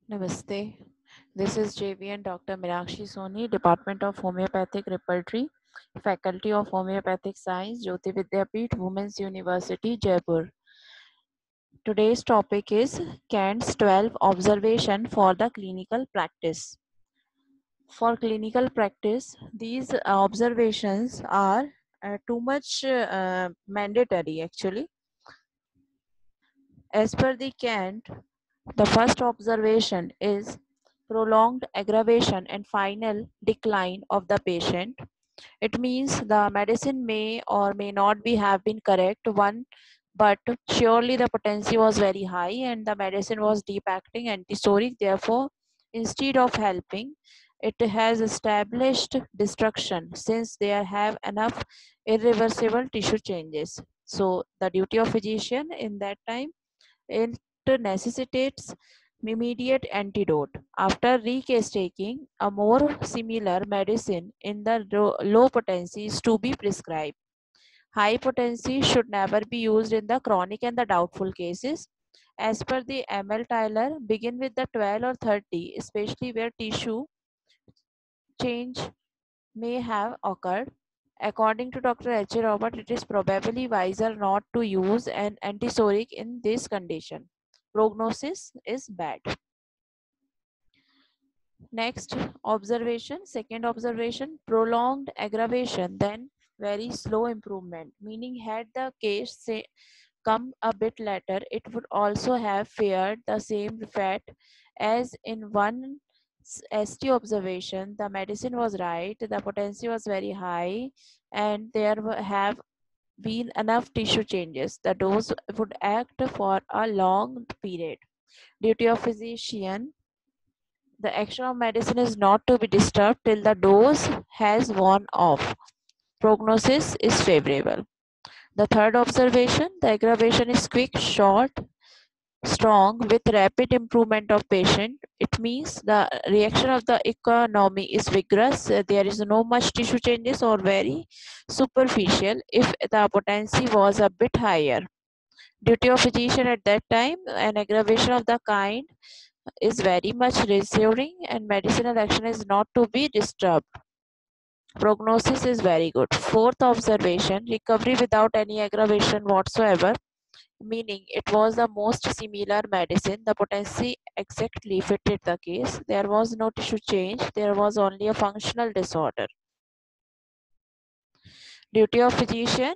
Namaste. This is JVN Dr. Meenakshi Soni, Department of Homeopathic Repertory, Faculty of Homeopathic Science, Jyoti Vidyapeeth, Women's University, Jaipur. Today's topic is Kant's 12 observation for the clinical practice. For clinical practice, these observations are too much mandatory actually. As per the Kant, the first observation is prolonged aggravation and final decline of the patient. It means the medicine may or may not be have been correct one, but surely the potency was very high and the medicine was deep acting antistoric. Therefore, instead of helping, it has established destruction since there have enough irreversible tissue changes. So the duty of physician in that time, it necessitates immediate antidote. After recase taking, a more similar medicine in the low potency is to be prescribed. High potency should never be used in the chronic and the doubtful cases. As per the ML Tyler, begin with the 12 or 30, especially where tissue change may have occurred. According to Dr. H. A. Robert, it is probably wiser not to use an antisoric in this condition. Prognosis is bad. Next observation, second observation, prolonged aggravation, then very slow improvement, meaning had the case say, come a bit later, it would also have fared the same fate as in one ST observation. The medicine was right, the potency was very high, and there have been enough tissue changes. The dose would act for a long period. Duty of physician, the action of medicine is not to be disturbed till the dose has worn off. Prognosis is favorable. The third observation, the aggravation is quick, short, strong with rapid improvement of patient. It means the reaction of the economy is vigorous. There is no much tissue changes or very superficial if the potency was a bit higher. Duty of physician at that time, an aggravation of the kind is very much reassuring and medicinal action is not to be disturbed. Prognosis is very good. Fourth observation, recovery without any aggravation whatsoever, meaning it was the most similar medicine. The potency exactly fitted the case. There was no tissue change. There was only a functional disorder. Duty of physician,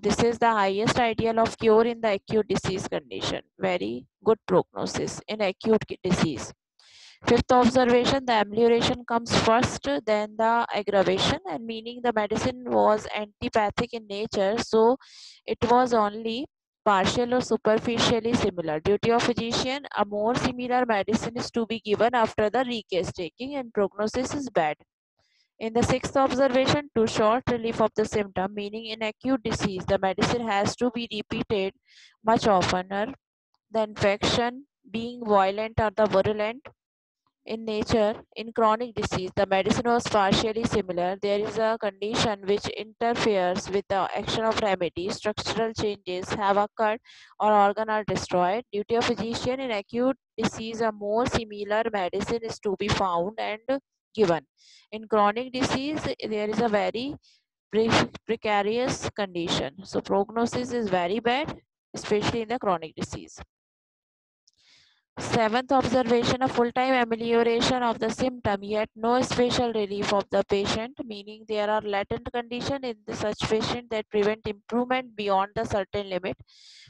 this is the highest ideal of cure in the acute disease condition. Very good prognosis in acute disease. Fifth observation, the amelioration comes first, then the aggravation, and meaning the medicine was antipathic in nature, so it was only partial or superficially similar. Duty of physician, a more similar medicine is to be given after the recase taking, and prognosis is bad. In the sixth observation, to short relief of the symptom, meaning in acute disease, the medicine has to be repeated much oftener. The infection being violent or the virulent in nature, in chronic disease, the medicine was partially similar. There is a condition which interferes with the action of remedy. Structural changes have occurred or organ are destroyed. Duty of physician in acute disease, a more similar medicine is to be found and given. In chronic disease, there is a very precarious condition. So prognosis is very bad, especially in the chronic disease. Seventh observation, a full-time amelioration of the symptom, yet no special relief of the patient, meaning there are latent conditions in such patient that prevent improvement beyond the certain limit.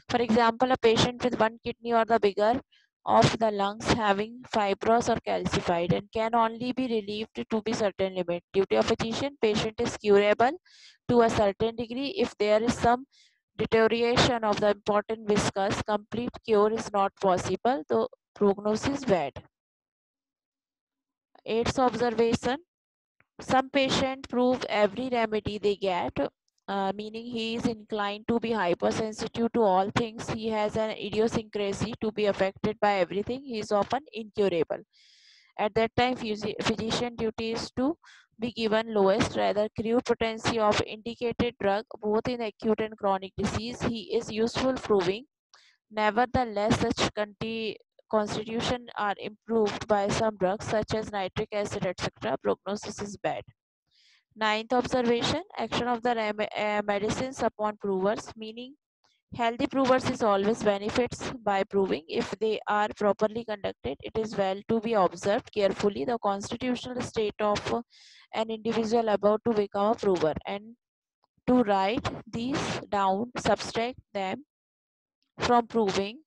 For example, a patient with one kidney or the bigger of the lungs having fibrous or calcified and can only be relieved to be certain limit. Duty of physician, patient is curable to a certain degree. If there is some deterioration of the important viscous, complete cure is not possible, though prognosis bad. Eighth observation, some patient prove every remedy they get, meaning he is inclined to be hypersensitive to all things. He has an idiosyncrasy to be affected by everything. He is often incurable. At that time, physician duty is to be given lowest, rather crude potency of indicated drug, both in acute and chronic disease. He is useful proving. Nevertheless, such constitution are improved by some drugs such as nitric acid, etc., prognosis is bad. Ninth observation, action of the medicines upon provers, meaning healthy provers is always benefits by proving. If they are properly conducted, it is well to be observed carefully the constitutional state of an individual about to become a prover, and to write these down, subtract them from proving.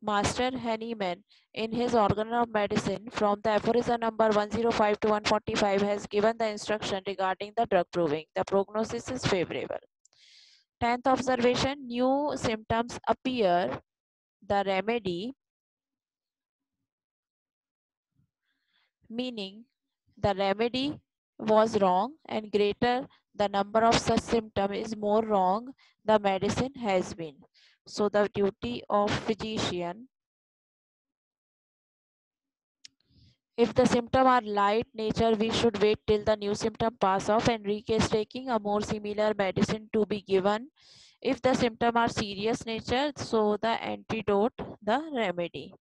Master Hahnemann, in his Organ of Medicine, from the aphorism number 105 to 145, has given the instruction regarding the drug proving. The prognosis is favorable. 10th observation, new symptoms appear. The remedy, meaning the remedy was wrong and greater the number of such symptom is more wrong the medicine has been. So the duty of physician, if the symptom are light nature, we should wait till the new symptom pass off and recase taking a more similar medicine to be given. If the symptom are serious nature, so the antidote, the remedy.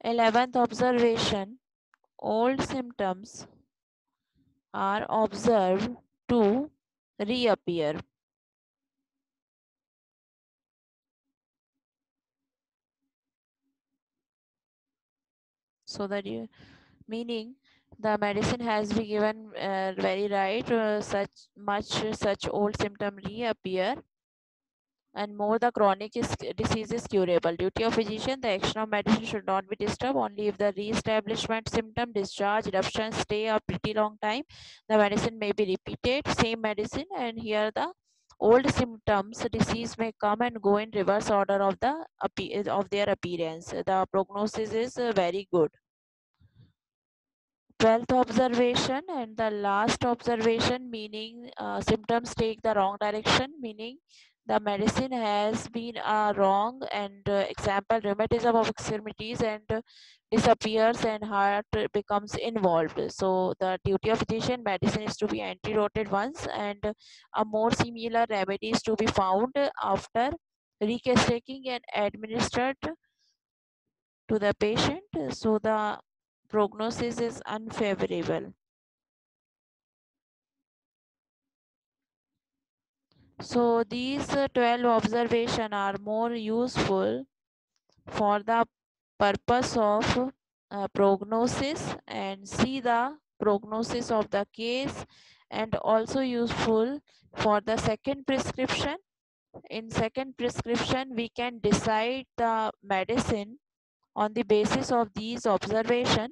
11th observation, old symptoms are observed to reappear. So that you, meaning the medicine has been given very right, such old symptom reappear, and more the chronic disease is curable. Duty of physician, the action of medicine should not be disturbed. Only if the re-establishment symptom, discharge, eruption stay a pretty long time, the medicine may be repeated, same medicine, and here the old symptoms, disease may come and go in reverse order of their appearance. The prognosis is very good. 12th observation and the last observation, meaning symptoms take the wrong direction, meaning the medicine has been wrong, and example rheumatism of extremities and disappears and heart becomes involved. So the duty of physician, medicine is to be antidoted once and a more similar remedy is to be found after recase taking and administered to the patient. So the prognosis is unfavorable. So these 12 observations are more useful for the purpose of prognosis and see the prognosis of the case, and also useful for the second prescription. In second prescription, we can decide the medicine on the basis of these observation.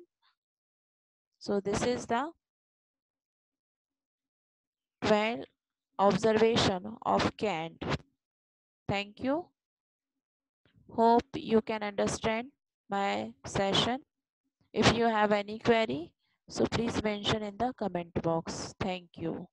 So this is the 12 observation of Kant. Thank you. Hope you can understand my session. If you have any query, so please mention in the comment box. Thank you.